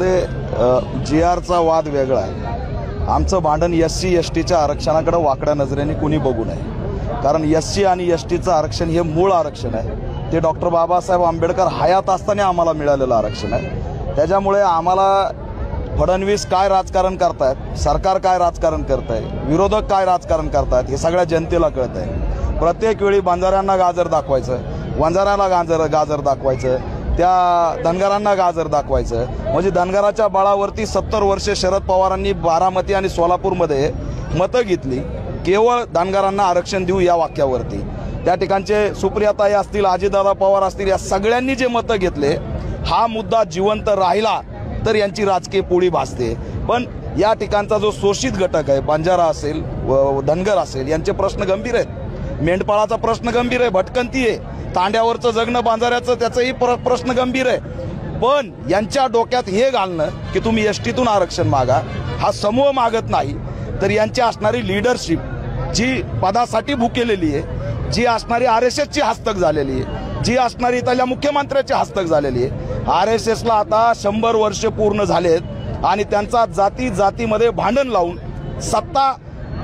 GRचा वाद वेगळा आहे। आमचं भांडण SC STच्या आरक्षणाकडे वाकड्या नजरेने कोणी बघू नये, कारण SC आणि STचं आरक्षण हे मूळ आरक्षण आहे। ते डॉक्टर बाबासाहेब आंबेडकर हयात असताना आम्हाला मिळालेलं आरक्षण आहे। त्याच्यामुळे आम्हाला फडणवीस काय राजकारण करतायत, सरकार काय राजकारण करतंय, विरोधक काय राजकारण करतायत हे सगळ्या जनतेला कळतंय। प्रत्येक वेळी बंजाऱ्यांना गाजर दाखवायचं, वंजाऱ्याला गाजर दाखवायचं, त्या धनगरांना गाजर दाखवायचं, म्हणजे धनगराच्या बळावरती 70 वर्षे शरद पवारांनी बारामती आणि सोलापूरमध्ये मतं घेतली, केवळ धनगरांना आरक्षण देऊ या वाक्यावरती। त्या ठिकाणचे सुप्रियाताई असतील, अजितदादा पवार असतील, या सगळ्यांनी जे मतं घेतले, हा मुद्दा जिवंत राहिला तर यांची राजकीय पोळी भासते। पण या ठिकाणचा जो शोषित घटक आहे, बंजारा असेल, धनगर असेल, यांचे प्रश्न गंभीर आहेत। मेंढपाळाचा प्रश्न गंभीर आहे, भटकंती आहे, तांड्यावरचं जगणं बांजाऱ्याचं त्याचंही प्रश्न गंभीर आहे। पण यांच्या डोक्यात हे घालणं की तुम्ही STतून आरक्षण मागा, हा समूह मागत नाही, तर यांची असणारी लीडरशिप जी पदासाठी भुकेलेली आहे, जी असणारी RSSची हस्तक झालेली आहे, जी असणारी त्याला मुख्यमंत्र्याची हस्तक झालेली आहे। RSSला आता 100 वर्ष पूर्ण झालेत आणि त्यांचा जातीमध्ये भांडण लावून सत्ता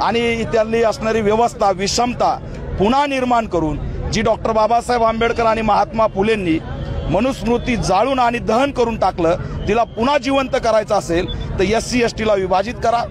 आणि त्यांनी असणारी व्यवस्था, विषमता पुन्हा निर्माण करून, जी डॉक्टर बाबासाहेब आंबेडकर आणि महात्मा फुलेंनी मनुस्मृती जाळून आणि दहन करून टाकलं, तिला पुन्हा जिवंत करायचं असेल तर SC STला विभाजित करा,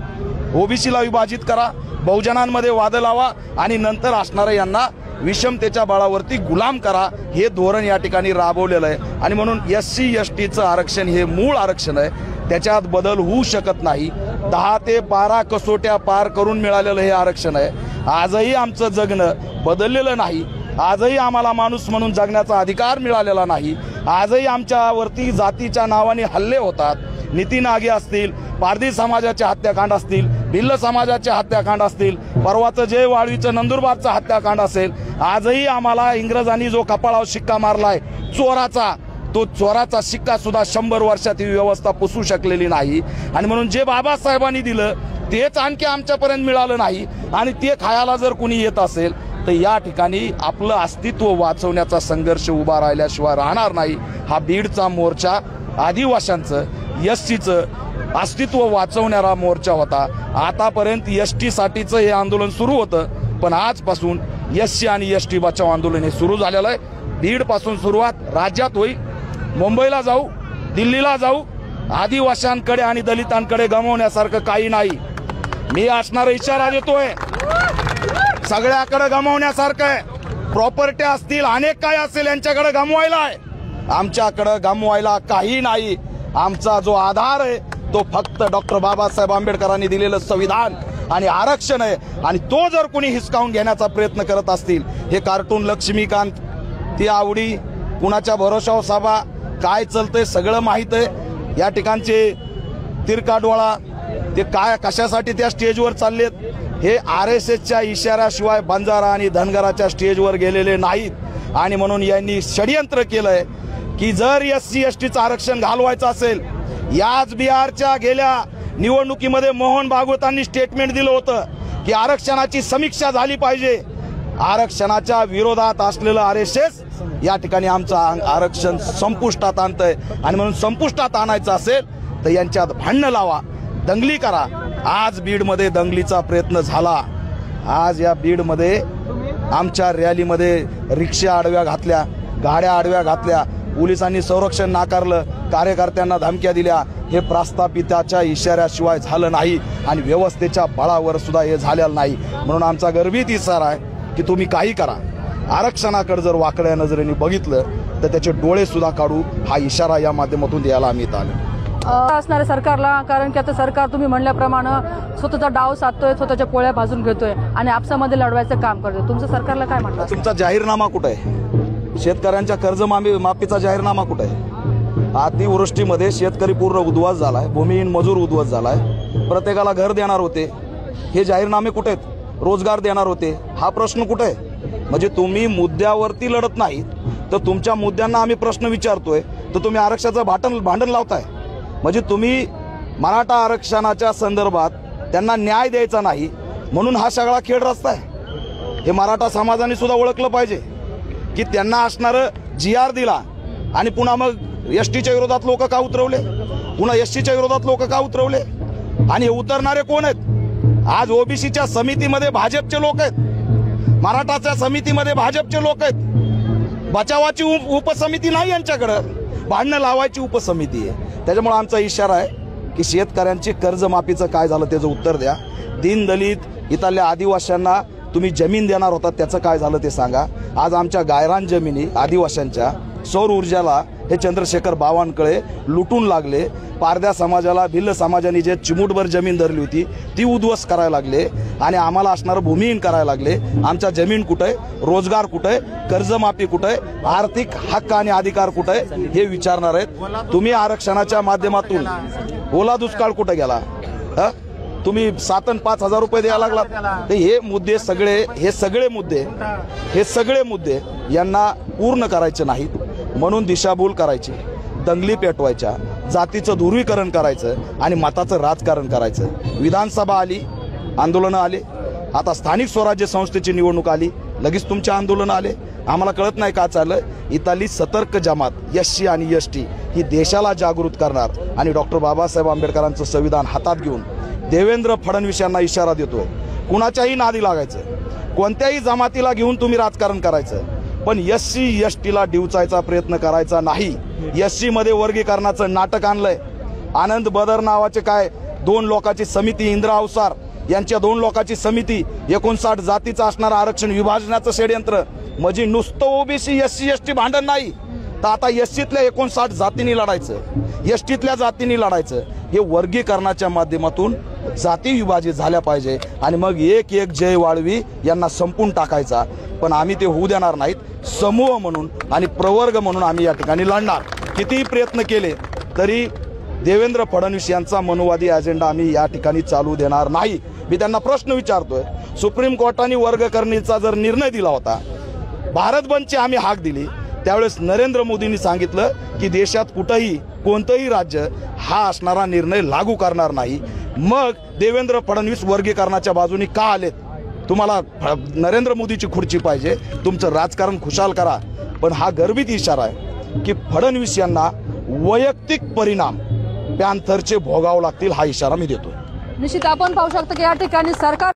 OBCला विभाजित करा, बहुजनांमध्ये वाद लावा आणि नंतर असणाऱ्या यांना विषमतेच्या बळावरती गुलाम करा, हे धोरण या ठिकाणी राबवलेलं आहे। आणि म्हणून SC STचं आरक्षण हे मूळ आरक्षण आहे, त्याच्यात बदल होऊ शकत नाही। 10 ते 12 कसोट्या पार करून मिळालेलं हे आरक्षण आहे। आजही आमचं जगणं बदललेलं नाही, आजही आम्हाला माणूस म्हणून जगण्याचा अधिकार मिळालेला नाही, आजही आमच्यावरती जातीच्या नावाने हल्ले होतात। नितीन आगे असतील, पारधी समाजाचे हत्याकांड असतील, भिल्ल समाजाचे हत्याकांड असतील, परवाचं जय वाळवीचं नंदुरबारचा हत्याकांड असेल, आजही आम्हाला इंग्रजांनी जो कपाळावर शिक्का मारलाय चोराचा, तो चोराचा शिक्का सुद्धा 100 वर्षात ही व्यवस्था पुसू शकलेली नाही। आणि म्हणून जे बाबासाहेबांनी दिलं तेच आणखी आमच्यापर्यंत मिळालं नाही, आणि ते खायला जर कुणी येत असेल तर या ठिकाणी आपलं अस्तित्व वाचवण्याचा संघर्ष उभा राहिल्याशिवाय राहणार नाही। हा बीडचा मोर्चा आदिवासींचं, SCचं अस्तित्व वाचवणारा मोर्चा होता। आतापर्यंत STसाठीचं हे आंदोलन सुरू होतं, पण आजपासून SC आणि ST बचाव आंदोलन हे सुरू झालेलं आहे। बीडपासून सुरुवात राज्यात होईल, मुंबईला जाऊ, दिल्लीला जाऊ, आदिवासींकडे आणि दलितांकडे गमावण्यासारखं काही नाही। मी असणारा इशारा देतोय, सगळ्याकडे गमावण्यासारखं आहे। प्रॉपर्टी असतील, अनेक काय असेल, यांच्याकडे गमवायला आहे, आमच्याकडे गमवायला काही नाही। आमचा जो आधार आहे तो फक्त डॉक्टर बाबासाहेब आंबेडकरांनी दिलेलं संविधान आणि आरक्षण आहे, आणि तो जर कोणी हिसकावून घेण्याचा प्रयत्न करत असतील, हे कार्टून लक्ष्मीकांत, ती आवडी, कुणाच्या भरोशावर सभा, काय चालतंय सगळं माहीत आहे। या ठिकाणचे तिरकाडोळा ते काय कशासाठी त्या स्टेजवर चाललेत, हे RSSच्या इशाऱ्याशिवाय बंजारा आणि धनगराच्या स्टेजवर गेलेले नाहीत। आणि म्हणून यांनी षडयंत्र केलंय की जर SC STचं आरक्षण घालवायचं असेल, याच बिहारच्या गेल्या निवडणुकीमध्ये मोहन भागवतांनी स्टेटमेंट दिलं होतं की आरक्षणाची समीक्षा झाली पाहिजे। आरक्षणाच्या विरोधात असलेलं RSS या ठिकाणी आमचं आरक्षण संपुष्टात आणतंय, आणि म्हणून संपुष्टात आणायचं असेल तर यांच्यात भांडणं लावा, दंगली करा। आज बीडमध्ये दंगलीचा प्रयत्न झाला, आज या बीडमध्ये आमच्या रॅलीमध्ये रिक्षा आडव्या घातल्या, गाड्या आडव्या घातल्या, पोलिसांनी संरक्षण नाकारलं, कार्यकर्त्यांना धमक्या दिल्या, हे प्रस्थापिताच्या इशाऱ्याशिवाय झालं नाही आणि व्यवस्थेच्या बळावर सुद्धा हे झालेलं नाही। म्हणून आमचा गर्भित इशारा आहे की तुम्ही काही करा, आरक्षणाकडे जर वाकड्या नजरेने बघितलं तर त्याचे डोळे सुद्धा काढू, हा इशारा या माध्यमातून द्यायला आम्ही इथं आलो असणाऱ्या सरकारला। कारण की आता सरकार तुम्ही म्हणल्याप्रमाणे स्वतःचा डाव साधतोय, स्वतःच्या पोळ्या भाजून घेतोय आणि आपसामध्ये लढवायचं काम करतोय। तुमचं सरकारला काय म्हणतात? तुमचा जाहीरनामा कुठे आहे? शेतकऱ्यांच्या कर्ज माफीचा जाहीरनामा कुठे आहे? अतिवृष्टीमध्ये शेतकरी पूर्ण उद्ध्वस्त झालाय, भूमिहीन मजूर उद्ध्वस्त झालाय, प्रत्येकाला घर देणार होते, हे जाहीरनामे कुठे आहेत? रोजगार देणार होते, हा प्रश्न कुठे आहे? म्हणजे तुम्ही मुद्द्यावरती लढत नाहीत, तर तुमच्या मुद्द्यांना आम्ही प्रश्न विचारतोय तर तुम्ही आरक्षणाचं भांडण लावताय। म्हणजे तुम्ही मराठा आरक्षणाच्या संदर्भात त्यांना न्याय द्यायचा नाही, म्हणून हा सगळा खेळ रस्ता आहे। हे मराठा समाजाने सुद्धा ओळखलं पाहिजे की त्यांना असणारं GR दिला आणि पुन्हा मग STच्या विरोधात लोक का उतरवले। पुन्हा एससीच्या विरोधात लोक का उतरवले आणि हे उतरणारे कोण आहेत? आज ओबीसीच्या समितीमध्ये भाजपचे लोक आहेत, मराठाच्या समितीमध्ये भाजपचे लोक आहेत. बचावाची उपसमिती नाही यांच्याकडं, भांडणं लावायची उपसमिती आहे. त्याच्यामुळे आमचा इशारा आहे की शेतकऱ्यांची कर्जमाफीचं काय झालं त्याचं उत्तर द्या. दीनदलित इथल्या आदिवासींना तुम्ही जमीन देणार होता त्याचं काय झालं ते सांगा. आज आमच्या गायरान जमिनी आदिवासींच्या सौर ऊर्जाला हे चंद्रशेखर बावनकुळे लुटून लागले. पारध्या समाजाला भिल्ल समाजाने जे चिमूटभर जमीन धरली होती ती उद्ध्वस्त करायला लागले आणि आम्हाला असणारं भूमिहीन करायला लागले. आमच्या जमीन कुठे आहे, रोजगार कुठे आहे, कर्जमाफी कुठे आहे, आर्थिक हक्क आणि अधिकार कुठे आहे हे विचारणार आहेत. तुम्ही आरक्षणाच्या माध्यमातून ओला दुष्काळ कुठे गेला? तुम्ही 7 आणि 5 हजार रुपये द्यायला लागलात. हे मुद्दे सगळे हे सगळे मुद्दे यांना पूर्ण करायचे नाहीत म्हणून दिशाभूल करायची, दंगली पेटवायच्या, जातीचं ध्रुवीकरण करायचं आणि मताचं राजकारण करायचं. विधानसभा आली, आंदोलनं आले. आता स्थानिक स्वराज्य संस्थेची निवडणूक आली, लगेच तुमचे आंदोलनं आले. आम्हाला कळत नाही का चाललं. इथली सतर्क जमात एससी आणि एसटी ही देशाला जागृत करणार आणि डॉक्टर बाबासाहेब आंबेडकरांचं संविधान हातात घेऊन देवेंद्र फडणवीस यांना इशारा देतोय, कुणाच्याही नादी लागायचं, कोणत्याही जमातीला घेऊन तुम्ही राजकारण करायचं, पण एससी एसटीला डिवचायचा प्रयत्न करायचा नाही. एससी मध्ये वर्गीकरणाचं नाटक आणलंय. आनंद बदर नावाचे काय 2 लोकांची समिती, इंदिरा अवसार यांच्या 2 लोकांची समिती, 59 जातीचं असणारं आरक्षण विभाजनाचं षडयंत्र. म्हणजे नुसतं ओबीसी एससी एसटी भांडण नाही, तर आता एससीतल्या 59 जातींनी लढायचं, एसटीतल्या जातींनी लढायचं. हे वर्गीकरणाच्या माध्यमातून जाती विभाजित झाल्या पाहिजे आणि मग एक जय वाळवी यांना संपून टाकायचा. पण आम्ही ते होऊ देणार नाहीत. समूह म्हणून आणि प्रवर्ग म्हणून आम्ही या ठिकाणी लढणार. कितीही प्रयत्न केले तरी देवेंद्र फडणवीस यांचा मनुवादी अजेंडा आम्ही या ठिकाणी चालू देणार नाही. मी त्यांना प्रश्न विचारतोय, सुप्रीम कोर्टाने वर्गकरणीचा जर निर्णय दिला होता, भारत बंदची आम्ही हाक दिली, त्यावेळेस नरेंद्र मोदींनी सांगितलं की देशात कुठंही कोणतंही राज्य हा असणारा निर्णय लागू करणार नाही. मग देवेंद्र फडणवीस वर्गीकरणाच्या बाजूने का आलेत? तुम्हाला नरेंद्र मोदीची खुर्ची पाहिजे, तुमचं राजकारण खुशाल करा, पण हा गर्भित इशारा आहे की फडणवीस यांना वैयक्तिक परिणाम पॅन्थरचे भोगावे लागतील, हा इशारा मी देतो. निश्चित आपण पाहू शकतो की या ठिकाणी सरकार